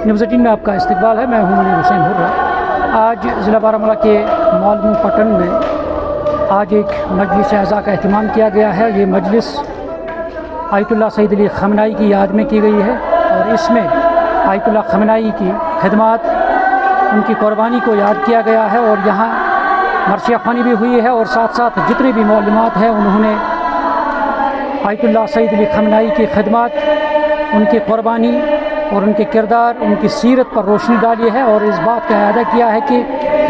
News 18 में आपका इस्तकबाल है। मैं हूं मुनीर हुसैन हुर्रा। आज ज़िला बारामूला के मालूम पट्टन में आज एक मजलिस अज़ा का अहतमाम किया गया है। ये मजलिस आयतुल्लाह सैयद अली ख़amenei की याद में की गई है और इसमें आयतुल्लाह ख़amenei की खिदमत, उनकी क़ुरबानी को याद किया गया है और यहाँ मरसिया ख़्वानी भी हुई है और साथ साथ जितने भी मालूमात हैं उन्होंने आयतुल्लाह सैयद अली ख़amenei की खिदमत, उनकी क़ुरबानी और उनके किरदार, उनकी सीरत पर रोशनी डाली है और इस बात का अदा किया है कि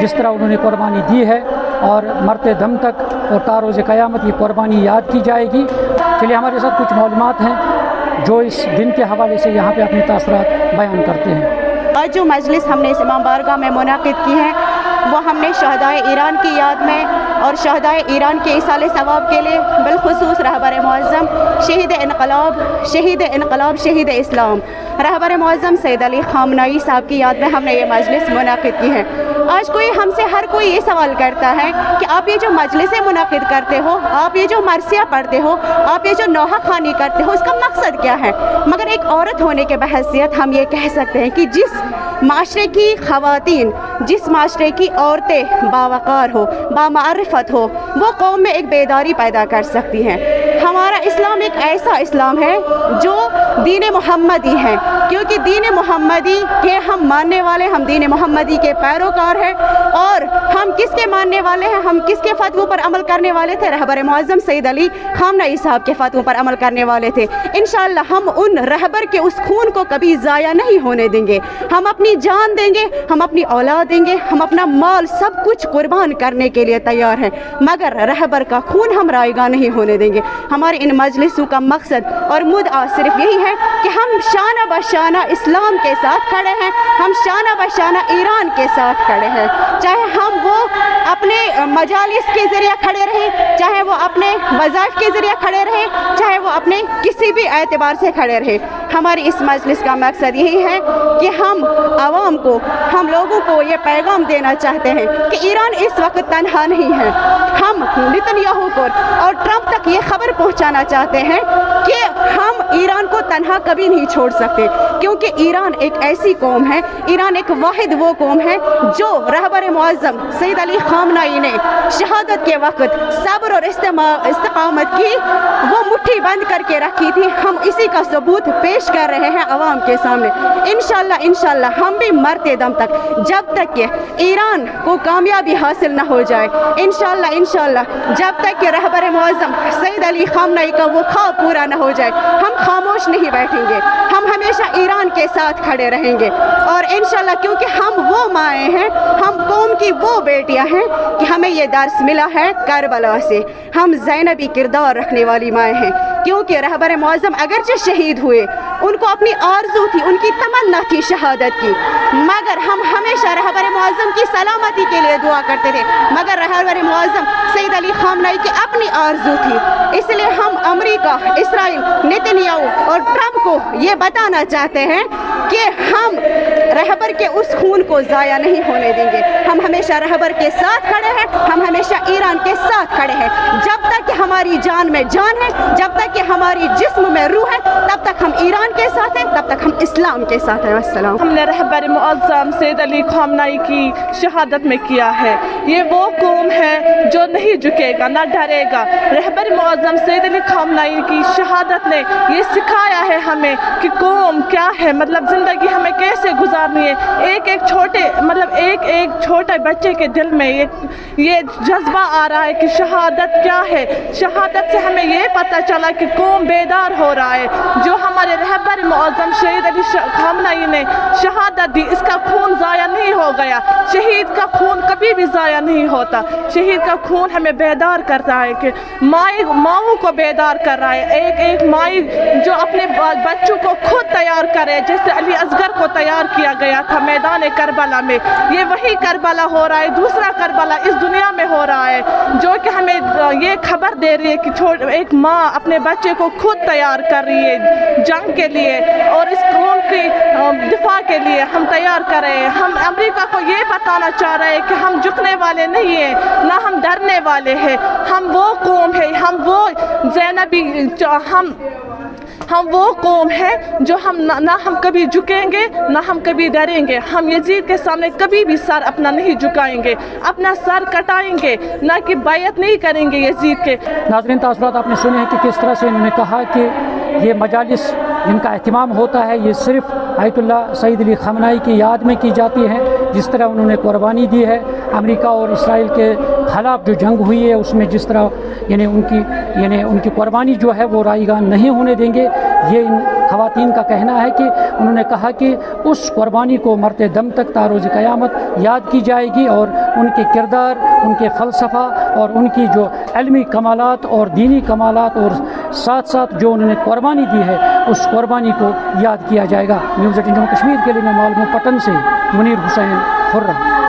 जिस तरह उन्होंने क़ुरबानी दी है और मरते दम तक और तारोज़ क़यामत ये क़ुरबानी याद की जाएगी। चलिए हमारे साथ कुछ मालूमात हैं जो इस दिन के हवाले से यहाँ पे अपने तासरात बयान करते हैं। आज जो मजलिस हमने इस इमाम बारगाह में मुनाकिद की है वो हमने शहदाए ईरान की याद में और शहदाए ईरान के इसाले सवाब के लिए बिलखुसूस रहबर मुअज़्ज़म शहीद इनक़लाब शहीद इस्लाम रहबर मुअज़्ज़म सैयद अली ख़amenei साहब की याद में हमने ये मजलिस मुनाकिद की है। आज हमसे हर कोई ये सवाल करता है कि आप ये जो मजलिसें मुनाकिद करते हो, आप ये जो मरसिया पढ़ते हो, आप ये जो नौहा ख़ानी करते हो, इसका मकसद क्या है? मगर एक औरत होने के बहैसियत हम ये कह सकते हैं कि जिस माशरे की ख़वातीन, जिस माशरे की औरतें बावक़ार हो, बामारिफत हो, वो कौम में एक बेदारी पैदा कर सकती हैं। हमारा इस्लाम एक ऐसा इस्लाम है जो दीन मोहम्मदी है, क्योंकि दीन मोहम्मदी के हम मानने वाले, हम दीन मोहम्मदी के पैरोकार हैं। और हम किसके मानने वाले हैं, हम किसके फतवों पर अमल करने वाले थे? रहबर मुअज़्ज़म सैयद अली ख़amenei साहब के फतवों पर अमल करने वाले थे। इंशाअल्लाह हम उन रहबर के उस खून को कभी ज़ाया नहीं होने देंगे। हम अपनी जान देंगे, हम अपनी औलाद देंगे, हम अपना माल सब कुछ कुर्बान करने के लिए तैयार हैं, मगर रहबर का खून हम रायगा नहीं होने देंगे। हमारे इन मजलिसों का मकसद और मुद्दा सिर्फ यही है कि हम शाना बशाना इस्लाम के साथ खड़े हैं, हम शाना बशाना ईरान के साथ खड़े हैं। चाहे हम वो अपने मजालिस के ज़रिए खड़े रहें, चाहे वो अपने वज़ाइफ के ज़रिए खड़े रहें, चाहे वो अपने किसी भी एतबार से खड़े रहें। हमारी इस मजलिस का मकसद यही है कि हम आवाम को, हम लोगों को ये पैगाम देना चाहते हैं कि ईरान इस वक्त तन्हा नहीं है। हम नेतन्याहू को और ट्रंप तक ये खबर पहुंचाना चाहते हैं कि हम ईरान को तन्हा कभी नहीं छोड़ सकते, क्योंकि ईरान एक ऐसी कौम है, ईरान एक वाहिद वो कौम है जो रहबर मुअज़्ज़म सैयद अली ख़amenei ने शहादत के वक्त सब्र और इस्तिक़ामत की वो मुट्ठी बंद करके रखी थी। हम इसी का सबूत पेश कर रहे हैं आवाम के सामने। इंशाअल्लाह हम भी मरते दम तक, जब तक कि ईरान को कामयाबी हासिल न हो जाए, इंशाअल्लाह जब तक कि रहबर मुअज़्ज़म सैयद अली ख़amenei का वो ख्वाब पूरा न हो जाए, हम खामोश नहीं बैठेंगे। हम हमेशा ईरान के साथ खड़े रहेंगे और इंशाअल्लाह, क्योंकि हम वो माएँ हैं, हम कौम की वो बेटियां हैं कि हमें ये दर्स मिला है करबला से। हम ज़ैनबी किरदार रखने वाली माएँ हैं, क्योंकि रहबर मुअज़्ज़म अगरचे शहीद हुए, उनको अपनी आरज़ू थी, उनकी तमन्ना थी शहादत की, मगर हम हमेशा रहबर मुअज़्ज़म की सलामती के लिए दुआ करते थे। मगर रहबर मुअज़्ज़म सैयद अली ख़amenei की अपनी आरज़ू थी, इसलिए हम अमेरिका, इसराइल, नेतन्याहू और ट्रंप को ये बताना चाहते हैं कि हम रहबर के उस खून को ज़ाया नहीं होने देंगे। हम हमेशा रहबर के साथ खड़े हैं, हम हमेशा ईरान के साथ खड़े हैं। जब तक कि हमारी जान में जान है, जब तक कि हमारी जिस्म में रूह है, तब तक हम ईरान के साथ हैं, तब तक हम इस्लाम के साथ हैं। अस्सलाम। हमने रहबर मुअज़्ज़म सैयद अली ख़amenei की शहादत में किया है। ये वो कौम है जो नहीं झुकेगा, ना डरेगा। रहबर मुअज़्ज़म सैयद अली ख़amenei की शहादत ने ये सिखाया है हमें कि कौम क्या है, मतलब ज़िंदगी हमें कैसे गुजारनी है। एक छोटे बच्चे के दिल में ये जज्बा आ रहा है कि शहादत क्या है। शहादत से हमें ये पता चला कि कौम बेदार हो रहा है। जो हमारे रहबर मुअज़्ज़म शहीद अली ख़amenei ने शहादत दी, इसका खून ज़ाया नहीं हो गया। शहीद का खून कभी भी ज़ाया नहीं होता। शहीद का खून हमें बेदार करता है कि माओं को बेदार कर रहा है। एक माई जो अपने बच्चों को खुद तैयार करे, जैसे अली असगर को तैयार किया गया था मैदान करबला में, ये वही करबला हो रहा है, दूसरा करबला इस दुनिया में हो रहा है, जो कि हमें ये खबर दे रही है कि एक माँ अपने बच्चे को खुद तैयार कर रही है जंग के लिए और इस कौम की दिफा के लिए हम तैयार कर रहे हैं। हम अमेरिका को ये बताना चाह रहे हैं कि हम झुकने वाले नहीं हैं, ना हम डरने वाले हैं। हम वो कौम है, हम वो ज़ैनबी, हम ہم وہ قوم ہیں جو نہ ہم کبھی جھکیں گے نہ ہم کبھی ڈریں گے. ہم یزید کے سامنے کبھی بھی سر اپنا نہیں جھکائیں گے, اپنا سر کٹائیں گے, نہ کہ بیعت نہیں کریں گے یزید کے. ناظرین تاثرات آپ نے سنے ہیں کہ کس طرح سے انہوں نے کہا کہ یہ مجالس جن کا اہتمام ہوتا ہے یہ صرف آیت اللہ سعید علی خامنہئی کی یاد میں کی جاتی ہیں. جس طرح انہوں نے قربانی دی ہے امریکہ اور اسرائیل کے خلاف جو جنگ ہوئی ہے اس میں جس طرح یعنی ان کی قربانی جو ہے وہ رائیگاں نہیں ہونے دیں گے. یہ ان خواتین کا کہنا ہے کہ انہوں نے کہا کہ اس قربانی کو مرتے دم تک تا روز قیامت یاد کی جائے گی, اور ان کے کردار, ان کے فلسفہ اور ان کی جو علمی کمالات اور دینی کمالات اور ساتھ ساتھ جو انہوں نے قربانی دی ہے اس قربانی کو یاد کیا جائے گا. نیوز 18 جموں کشمیر کے لیے میں معلوم پٹن سے منیر حسین خرم.